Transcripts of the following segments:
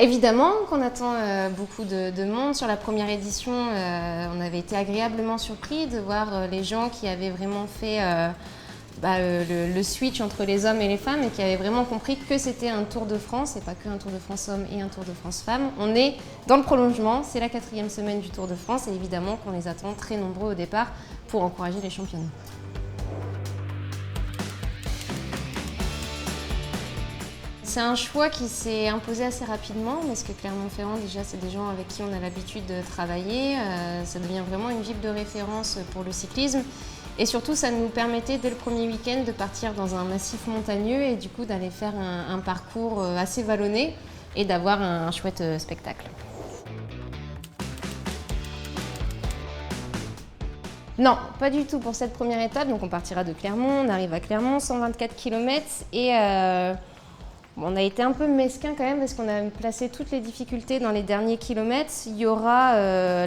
Évidemment qu'on attend beaucoup de monde. Sur la première édition, on avait été agréablement surpris de voir les gens qui avaient vraiment fait le switch entre les hommes et les femmes et qui avaient vraiment compris que c'était un Tour de France et pas qu'un Tour de France hommes et un Tour de France femmes. On est dans le prolongement, c'est la 4e semaine du Tour de France et évidemment qu'on les attend très nombreux au départ pour encourager les championnes. C'est un choix qui s'est imposé assez rapidement parce que Clermont-Ferrand, déjà, c'est des gens avec qui on a l'habitude de travailler. Ça devient vraiment une ville de référence pour le cyclisme. Et surtout, ça nous permettait dès le premier week-end de partir dans un massif montagneux et du coup d'aller faire un parcours assez vallonné et d'avoir un chouette spectacle. Non, pas du tout pour cette première étape. Donc on partira de Clermont, on arrive à Clermont, 124 km et on a été un peu mesquin quand même parce qu'on a placé toutes les difficultés dans les derniers kilomètres. Il y aura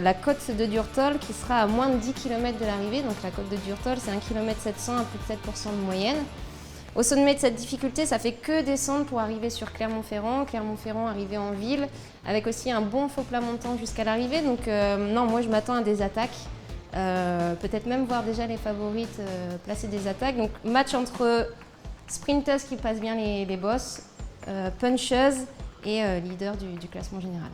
la côte de Durtol qui sera à moins de 10 km de l'arrivée. Donc la côte de Durtol, c'est 1 km 700 à plus de 7% de moyenne. Au sommet de cette difficulté, ça fait que descendre pour arriver sur Clermont-Ferrand. Clermont-Ferrand arrivé en ville avec aussi un bon faux plat montant jusqu'à l'arrivée. Donc non, moi je m'attends à des attaques. Peut-être même voir déjà les favorites placer des attaques. Donc match entre sprinteuses qui passent bien les bosses, puncheuses et leader du classement général.